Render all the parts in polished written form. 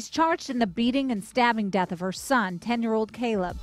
She's charged in the beating and stabbing death of her son, 10-year-old Caleb.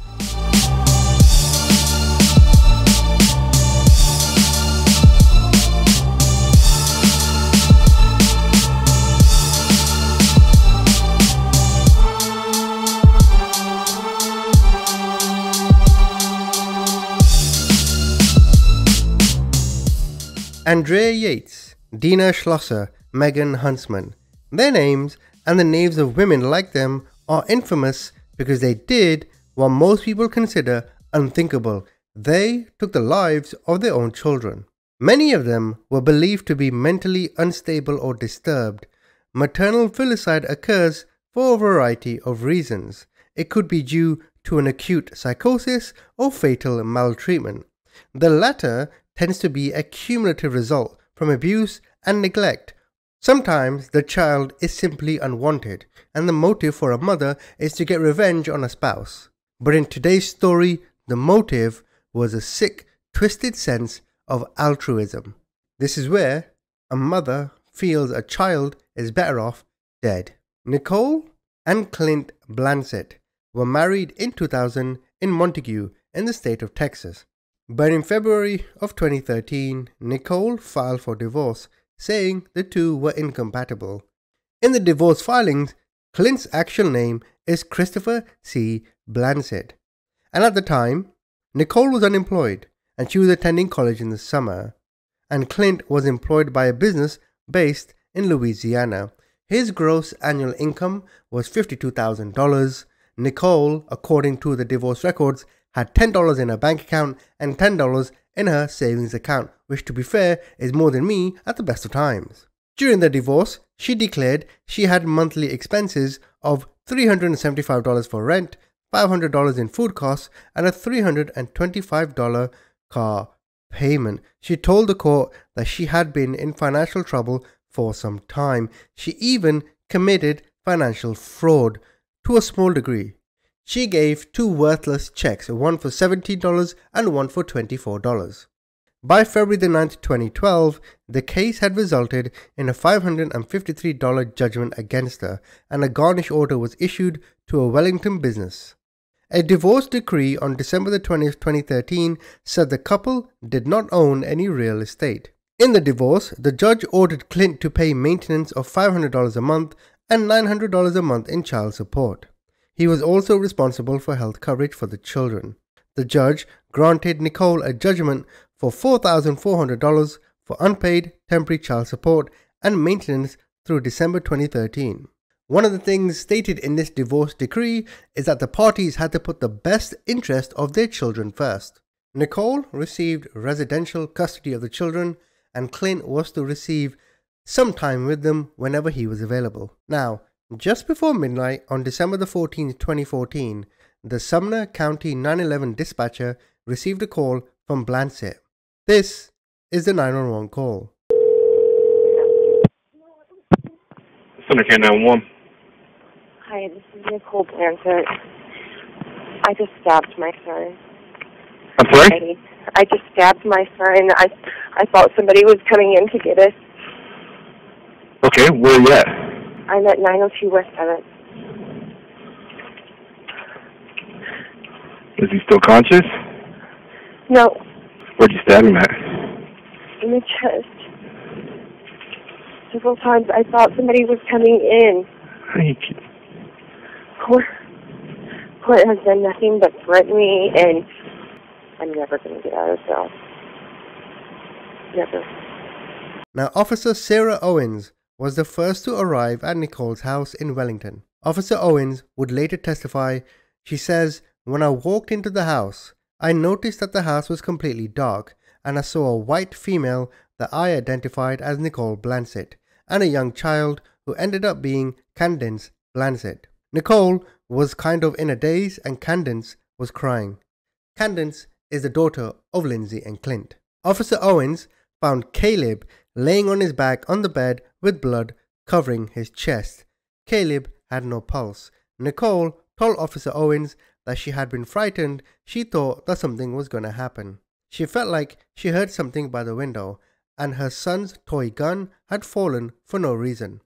Andrea Yates, Dina Schlosser, Megan Huntsman. Their names and the names of women like them are infamous because they did what most people consider unthinkable. They took the lives of their own children. Many of them were believed to be mentally unstable or disturbed. Maternal filicide occurs for a variety of reasons. It could be due to an acute psychosis or fatal maltreatment. The latter tends to be a cumulative result from abuse and neglect. Sometimes the child is simply unwanted, and the motive for a mother is to get revenge on a spouse. But in today's story, the motive was a sick, twisted sense of altruism. This is where a mother feels a child is better off dead. Nicole and Clint Blansett were married in 2000 in Montague in the state of Texas. But in February of 2013, Nicole filed for divorce, saying the two were incompatible. In the divorce filings, Clint's actual name is Christopher C. Blansett. And at the time, Nicole was unemployed and she was attending college in the summer. And Clint was employed by a business based in Louisiana. His gross annual income was $52,000. Nicole, according to the divorce records, had $10 in her bank account and $10 in her savings account, which to be fair is more than me at the best of times. During the divorce, she declared she had monthly expenses of $375 for rent, $500 in food costs, and a $325 car payment. She told the court that she had been in financial trouble for some time. She even committed financial fraud to a small degree. She gave two worthless checks, one for $17 and one for $24. By February the 9th, 2012, the case had resulted in a $553 judgment against her, and a garnish order was issued to a Wellington business. A divorce decree on December the 20th, 2013 said the couple did not own any real estate. In the divorce, the judge ordered Clint to pay maintenance of $500 a month and $900 a month in child support. He was also responsible for health coverage for the children. The judge granted Nicole a judgment for $4,400 for unpaid temporary child support and maintenance through December 2013. One of the things stated in this divorce decree is that the parties had to put the best interest of their children first. Nicole received residential custody of the children, and Clint was to receive some time with them whenever he was available. Now, just before midnight on December the 14th, 2014, the Sumner County 911 dispatcher received a call from Blansett. This is the 911 call. Sumner County 911. Hi, this is Nicole Blansett. I just stabbed my son. I'm sorry? I just stabbed my son. I thought somebody was coming in to get us. Okay, where are you at? I'm at 902 West 7th. Is he still conscious? No, Where'd you stab him at? in the chest. Several times I thought somebody was coming in. Court has done nothing but threaten me, and I'm never going to get out of cell. Never. Now, Officer Sarah Owens was the first to arrive at Nicole's house in Wellington. Officer Owens would later testify. She says, "When I walked into the house, I noticed that the house was completely dark, and I saw a white female that I identified as Nicole Blansett, and a young child who ended up being Candace Blansett. Nicole was kind of in a daze, and Candace was crying. Candace is the daughter of Lindsey and Clint." Officer Owens found Caleb laying on his back on the bed with blood covering his chest. Caleb had no pulse. Nicole told Officer Owens that she had been frightened. She thought that something was going to happen. She felt like she heard something by the window, and her son's toy gun had fallen for no reason.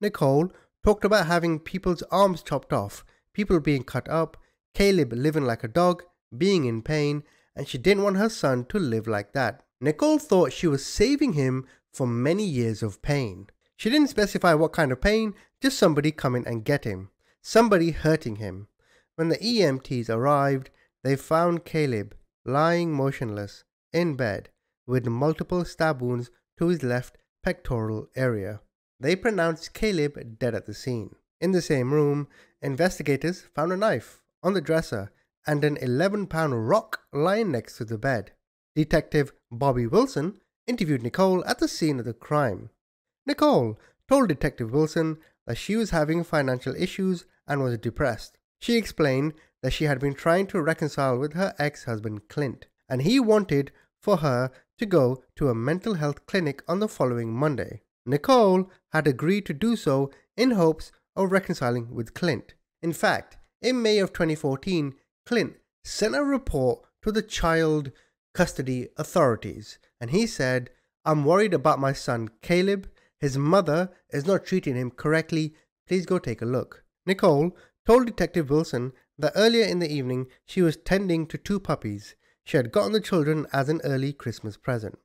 Nicole talked about having people's arms chopped off, people being cut up, Caleb living like a dog, being in pain, and she didn't want her son to live like that. Nicole thought she was saving him from many years of pain. She didn't specify what kind of pain, just somebody coming and get him, somebody hurting him. When the EMTs arrived, they found Caleb lying motionless in bed with multiple stab wounds to his left pectoral area. They pronounced Caleb dead at the scene. In the same room, investigators found a knife on the dresser and an 11-pound rock lying next to the bed. Detective Bobby Wilson interviewed Nicole at the scene of the crime. Nicole told Detective Wilson that she was having financial issues and was depressed. She explained that she had been trying to reconcile with her ex-husband Clint, and he wanted for her to go to a mental health clinic on the following Monday. Nicole had agreed to do so in hopes of reconciling with Clint. In fact, in May of 2014, Clint sent a report to the child custody authorities, and he said, "I'm worried about my son Caleb. His mother is not treating him correctly. Please go take a look." Nicole told Detective Wilson that earlier in the evening she was tending to 2 puppies. She had gotten the children as an early Christmas present.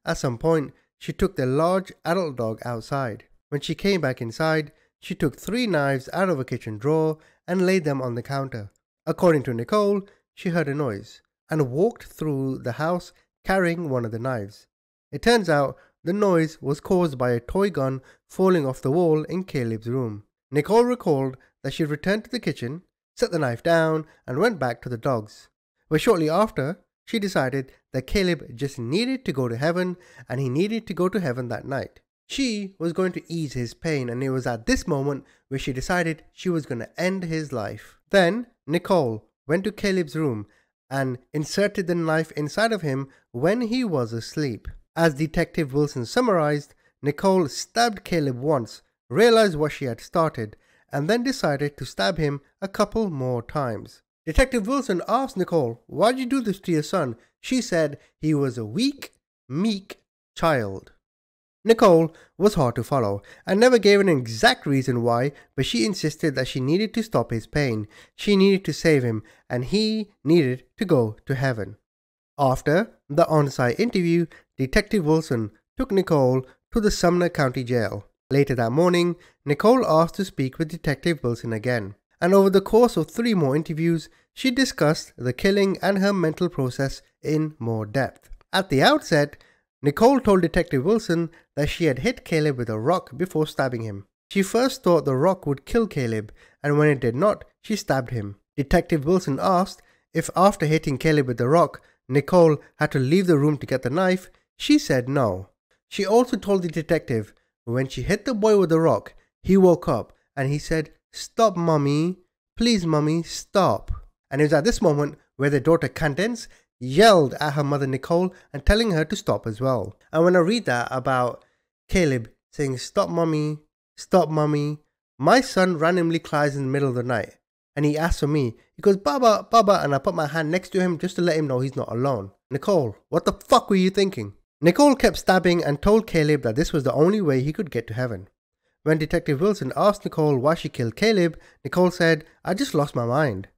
At some point, she took their large adult dog outside. When she came back inside, she took 3 knives out of a kitchen drawer and laid them on the counter. According to Nicole, she heard a noise and walked through the house carrying one of the knives. It turns out the noise was caused by a toy gun falling off the wall in Caleb's room. Nicole recalled that she returned to the kitchen, set the knife down, and went back to the dogs. But shortly after, she decided that Caleb just needed to go to heaven, and he needed to go to heaven that night. She was going to ease his pain, and it was at this moment where she decided she was going to end his life. Then, Nicole went to Caleb's room and inserted the knife inside of him when he was asleep. As Detective Wilson summarized, Nicole stabbed Caleb once, realized what she had started, and then decided to stab him a couple more times. Detective Wilson asked Nicole, "Why'd you do this to your son?" She said he was a weak, meek child. Nicole was hard to follow and never gave an exact reason why, but she insisted that she needed to stop his pain, she needed to save him, and he needed to go to heaven. After the on-site interview, Detective Wilson took Nicole to the Sumner County Jail. Later that morning, Nicole asked to speak with Detective Wilson again, and over the course of 3 more interviews, she discussed the killing and her mental process in more depth. At the outset, Nicole told Detective Wilson that she had hit Caleb with a rock before stabbing him. She first thought the rock would kill Caleb, and when it did not, she stabbed him. Detective Wilson asked if after hitting Caleb with the rock, Nicole had to leave the room to get the knife. She said no. She also told the detective when she hit the boy with the rock, he woke up and he said, "Stop, mommy. Please, mommy, stop." And it was at this moment where their daughter Candace yelled at her mother Nicole and telling her to stop as well. And when I read that about Caleb saying, "Stop, mommy, my son randomly cries in the middle of the night and he asks for me. He goes, "Baba, Baba," and I put my hand next to him just to let him know he's not alone. Nicole, what the fuck were you thinking? Nicole kept stabbing and told Caleb that this was the only way he could get to heaven. When Detective Wilson asked Nicole why she killed Caleb, Nicole said, "I just lost my mind."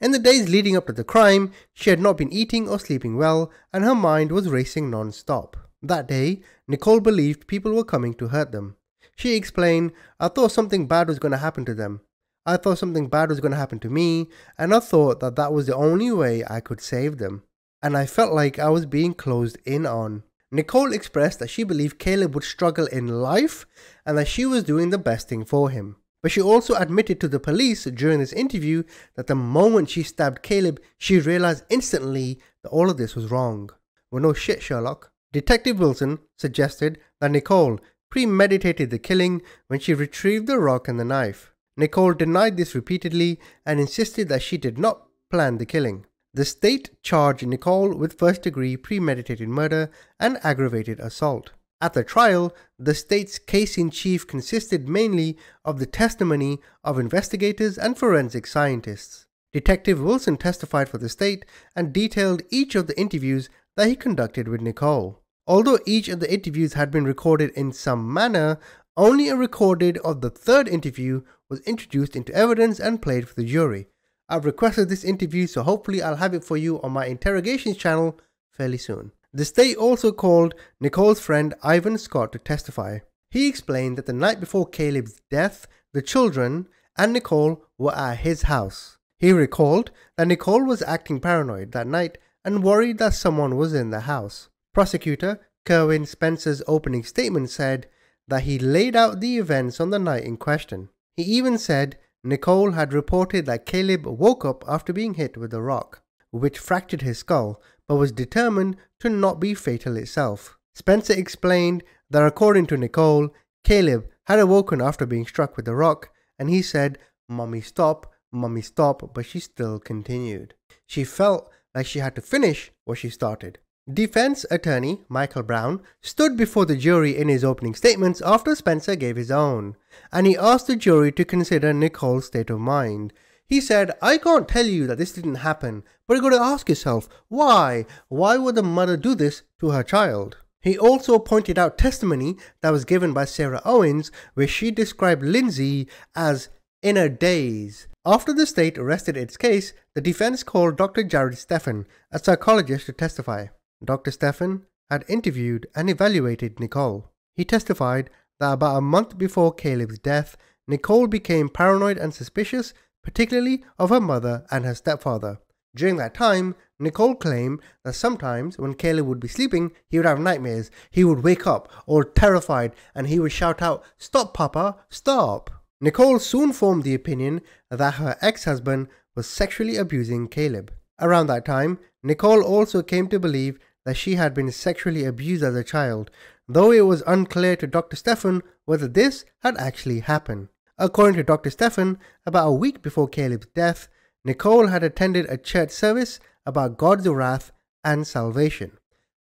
In the days leading up to the crime, she had not been eating or sleeping well, and her mind was racing non-stop. That day, Nicole believed people were coming to hurt them. She explained, "I thought something bad was going to happen to them. I thought something bad was going to happen to me, and I thought that that was the only way I could save them. And I felt like I was being closed in on." Nicole expressed that she believed Caleb would struggle in life and that she was doing the best thing for him. But she also admitted to the police during this interview that the moment she stabbed Caleb, she realized instantly that all of this was wrong. Well, no shit, Sherlock. Detective Wilson suggested that Nicole premeditated the killing when she retrieved the rock and the knife. Nicole denied this repeatedly and insisted that she did not plan the killing. The state charged Nicole with first-degree premeditated murder and aggravated assault. At the trial, the state's case-in-chief consisted mainly of the testimony of investigators and forensic scientists. Detective Wilson testified for the state and detailed each of the interviews that he conducted with Nicole. Although each of the interviews had been recorded in some manner, Only a recording of the third interview was introduced into evidence and played for the jury. I've requested this interview, so hopefully I'll have it for you on my interrogations channel fairly soon. The state also called Nicole's friend Ivan Scott to testify. He explained that the night before Caleb's death, the children and Nicole were at his house. He recalled that Nicole was acting paranoid that night and worried that someone was in the house. Prosecutor Kerwin Spencer's opening statement said that he laid out the events on the night in question. He even said Nicole had reported that Caleb woke up after being hit with a rock, which fractured his skull, but was determined to not be fatal itself. Spencer explained that according to Nicole, Caleb had awoken after being struck with the rock, and he said, Mommy stop, but she still continued. She felt like she had to finish what she started. Defense attorney Michael Brown stood before the jury in his opening statements after Spencer gave his own, and he asked the jury to consider Nicole's state of mind. He said, I can't tell you that this didn't happen, but you've got to ask yourself, why? Why would the mother do this to her child? He also pointed out testimony that was given by Sarah Owens, where she described Lindsey as in a daze. After the state rested its case, the defense called Dr. Jared Stephan, a psychologist, to testify. Dr. Stephan had interviewed and evaluated Nicole. He testified that about a month before Caleb's death, Nicole became paranoid and suspicious, particularly of her mother and her stepfather. During that time, Nicole claimed that sometimes when Caleb would be sleeping, he would have nightmares. He would wake up all terrified and he would shout out, Stop, Papa, stop. Nicole soon formed the opinion that her ex-husband was sexually abusing Caleb. Around that time, Nicole also came to believe that she had been sexually abused as a child, though it was unclear to Dr. Stephan whether this had actually happened. According to Dr. Stephan, about a week before Caleb's death, Nicole had attended a church service about God's wrath and salvation.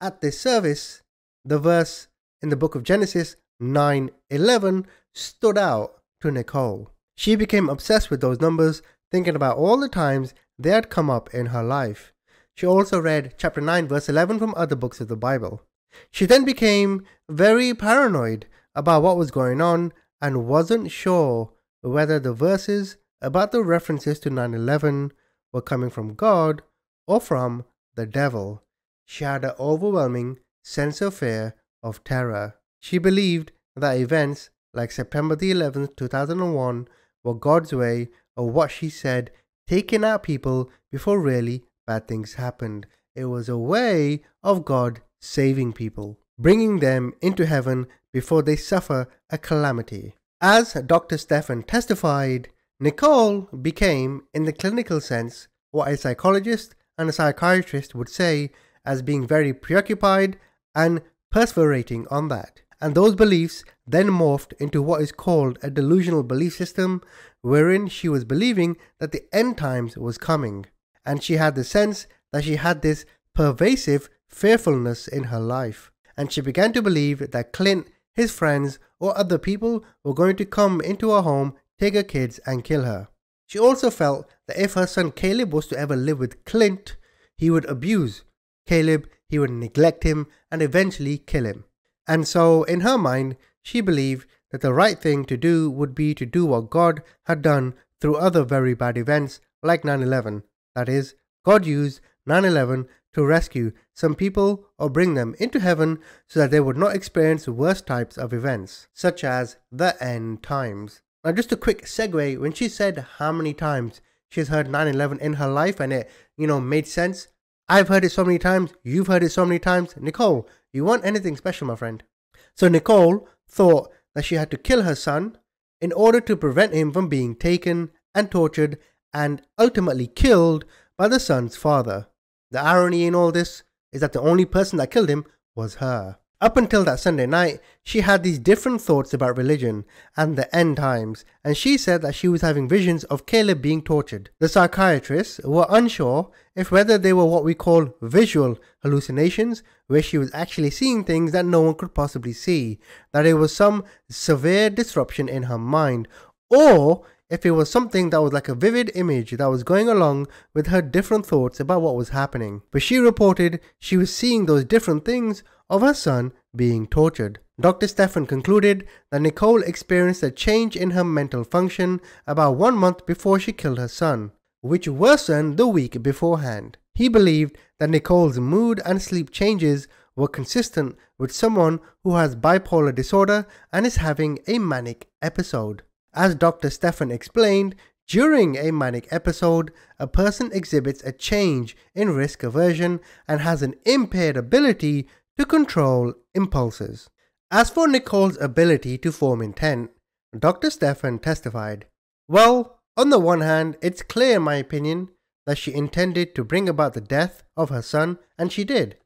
At this service, the verse in the book of Genesis 9:11 stood out to Nicole. She became obsessed with those numbers, thinking about all the times they had come up in her life. She also read chapter 9 verse 11 from other books of the Bible. She then became very paranoid about what was going on and wasn't sure whether the verses about the references to 9/11 were coming from God or from the devil. She had an overwhelming sense of fear, of terror. She believed that events like September the 11th, 2001 were God's way of what she said, taking out people before really bad things happened. It was a way of God saving people, bringing them into heaven before they suffer a calamity. As Dr. Stephan testified, Nicole became, in the clinical sense, what a psychologist and a psychiatrist would say as being very preoccupied and perseverating on that. And those beliefs then morphed into what is called a delusional belief system, wherein she was believing that the end times was coming. And she had the sense that she had this pervasive fearfulness in her life. And she began to believe that Clint, his friends, or other people were going to come into her home, take her kids, and kill her. She also felt that if her son Caleb was to ever live with Clint, he would abuse Caleb, he would neglect him, and eventually kill him. And so, in her mind, she believed that the right thing to do would be to do what God had done through other very bad events like 9/11. That is, God used 9/11 to rescue some people or bring them into heaven so that they would not experience worse types of events, such as the end times. Now, just a quick segue, when she said how many times she's heard 9/11 in her life and it, made sense. I've heard it so many times, you've heard it so many times. Nicole, you want anything special, my friend? So Nicole thought that she had to kill her son in order to prevent him from being taken and tortured and ultimately killed by the son's father. The irony in all this is that the only person that killed him was her. Up until that Sunday night, she had these different thoughts about religion and the end times, and she said that she was having visions of Caleb being tortured. The psychiatrists were unsure if whether they were what we call visual hallucinations, where she was actually seeing things that no one could possibly see, that it was some severe disruption in her mind, or if it was something that was like a vivid image that was going along with her different thoughts about what was happening. But she reported she was seeing those different things of her son being tortured. Dr. Stephan concluded that Nicole experienced a change in her mental function about 1 month before she killed her son, which worsened the week beforehand. He believed that Nicole's mood and sleep changes were consistent with someone who has bipolar disorder and is having a manic episode. As Dr. Stephan explained, during a manic episode, a person exhibits a change in risk aversion and has an impaired ability to control impulses. As for Nicole's ability to form intent, Dr. Stephan testified, "Well, on the one hand, it's clear in my opinion that she intended to bring about the death of her son, and she did.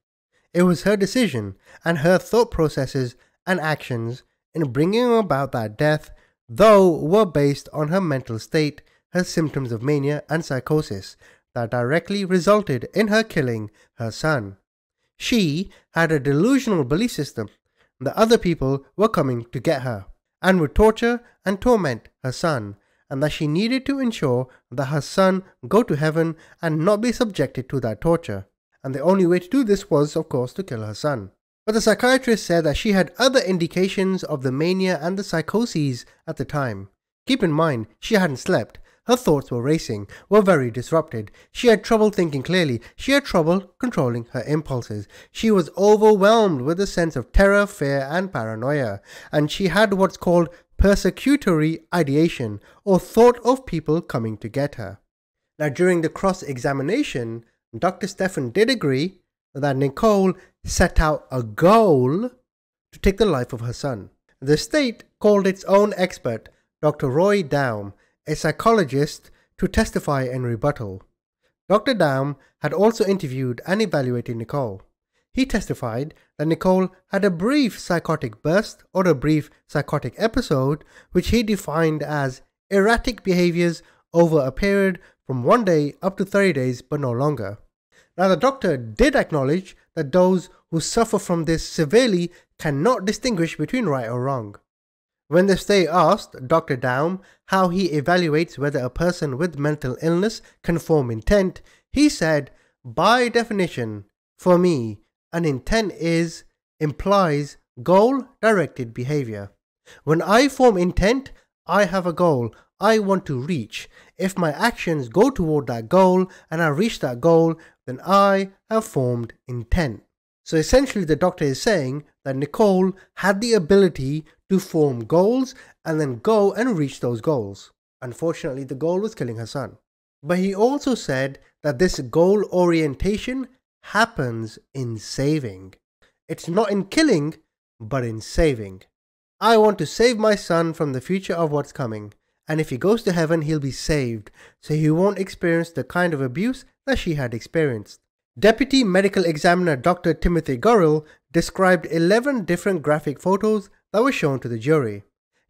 It was her decision, and her thought processes and actions in bringing about that death, though, were based on her mental state, her symptoms of mania and psychosis that directly resulted in her killing her son. She had a delusional belief system that other people were coming to get her and would torture and torment her son, and that she needed to ensure that her son go to heaven and not be subjected to that torture. And the only way to do this was, of course, to kill her son." But the psychiatrist said that she had other indications of the mania and the psychoses at the time. Keep in mind, she hadn't slept. Her thoughts were racing, were very disrupted. She had trouble thinking clearly. She had trouble controlling her impulses. She was overwhelmed with a sense of terror, fear, and paranoia. And she had what's called persecutory ideation, or thought of people coming to get her. Now, during the cross-examination, Dr. Stephan did agree that Nicole set out a goal to take the life of her son. The state called its own expert, Dr. Roy Daum, a psychologist, to testify in rebuttal. Dr. Daum had also interviewed and evaluated Nicole. He testified that Nicole had a brief psychotic burst or a brief psychotic episode, which he defined as erratic behaviors over a period from 1 day up to 30 days but no longer. Now, the doctor did acknowledge that those who suffer from this severely cannot distinguish between right or wrong. When the state asked Dr. Daum how he evaluates whether a person with mental illness can form intent, he said, "By definition, for me, an intent implies goal-directed behavior. When I form intent, I have a goal I want to reach. If my actions go toward that goal and I reach that goal, then I have formed intent." So essentially the doctor is saying that Nicole had the ability to form goals and then go and reach those goals. Unfortunately, the goal was killing her son. But he also said that this goal orientation happens in saving. It's not in killing, but in saving. I want to save my son from the future of what's coming. And if he goes to heaven, he'll be saved, so he won't experience the kind of abuse that she had experienced. Deputy Medical Examiner Dr. Timothy Gorrell described 11 different graphic photos that were shown to the jury,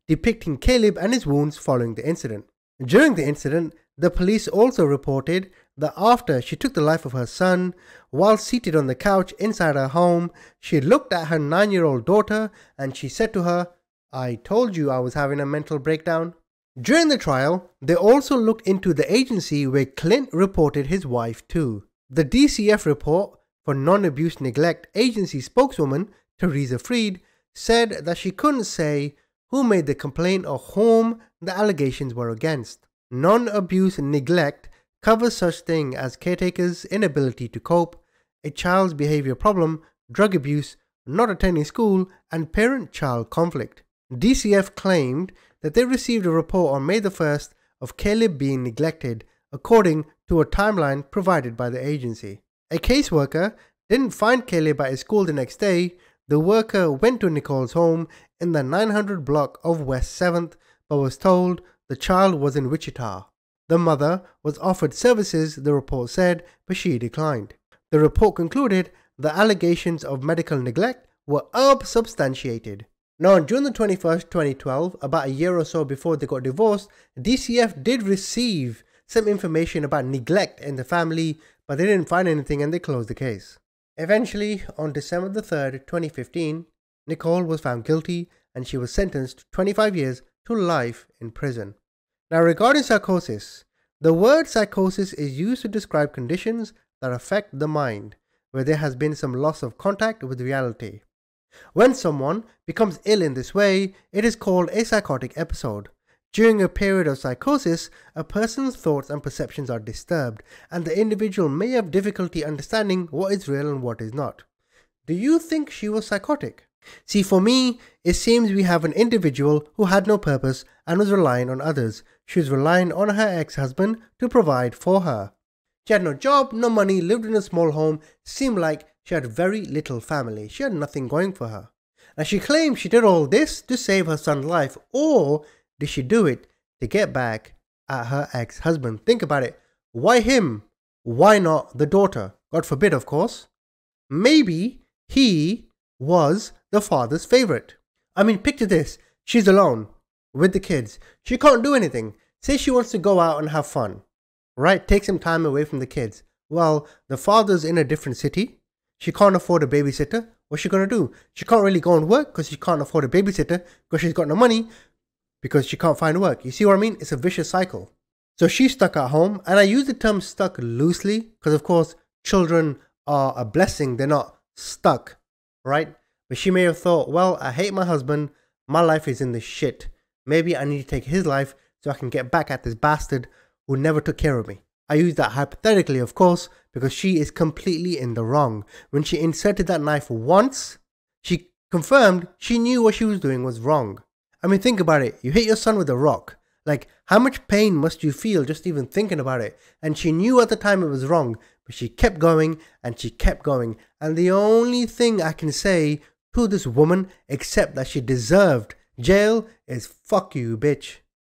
depicting Caleb and his wounds following the incident. During the incident, the police also reported that after she took the life of her son, while seated on the couch inside her home, she looked at her 9-year-old daughter and she said to her, "I told you I was having a mental breakdown." During the trial, they also looked into the agency where Clint reported his wife to. The DCF report for Non-Abuse Neglect Agency spokeswoman Teresa Freed said that she couldn't say who made the complaint or whom the allegations were against. Non-abuse neglect covers such things as caretakers' inability to cope, a child's behavior problem, drug abuse, not attending school, and parent-child conflict. DCF claimed that they received a report on May the 1st of Caleb being neglected according to a timeline provided by the agency. A caseworker didn't find Caleb at his school the next day. The worker went to Nicole's home in the 900 block of West 7th but was told the child was in Wichita. The mother was offered services, the report said, but she declined. The report concluded the allegations of medical neglect were unsubstantiated. Now, on June the 21st, 2012, about a year or so before they got divorced, DCF did receive some information about neglect in the family, but they didn't find anything and they closed the case. Eventually, on December the 3rd, 2015, Nicole was found guilty and she was sentenced to 25 years to life in prison. Now, regarding psychosis, the word psychosis is used to describe conditions that affect the mind, where there has been some loss of contact with reality. When someone becomes ill in this way, it is called a psychotic episode. During a period of psychosis, a person's thoughts and perceptions are disturbed, and the individual may have difficulty understanding what is real and what is not. Do you think she was psychotic? See, for me, it seems we have an individual who had no purpose and was relying on others. She was relying on her ex-husband to provide for her. She had no job, no money, lived in a small home, seemed like she had very little family. She had nothing going for her. Now she claims she did all this to save her son's life, or did she do it to get back at her ex-husband? Think about it. Why him? Why not the daughter? God forbid, of course. Maybe he was the father's favorite. I mean, picture this. She's alone with the kids. She can't do anything. Say she wants to go out and have fun, right? Take some time away from the kids. Well, the father's in a different city. She can't afford a babysitter. What's she going to do? She can't really go and work because she can't afford a babysitter because she's got no money because she can't find work. You see what I mean? It's a vicious cycle. So she's stuck at home, and I use the term stuck loosely because, of course, children are a blessing. They're not stuck, right? But she may have thought, well, I hate my husband. My life is in the shit. Maybe I need to take his life so I can get back at this bastard who never took care of me. I use that hypothetically, of course, because she is completely in the wrong. When she inserted that knife once, she confirmed she knew what she was doing was wrong. I mean, think about it. You hit your son with a rock. Like, how much pain must you feel just even thinking about it? And she knew at the time it was wrong, but she kept going and she kept going. And the only thing I can say to this woman, except that she deserved jail, is fuck you, bitch.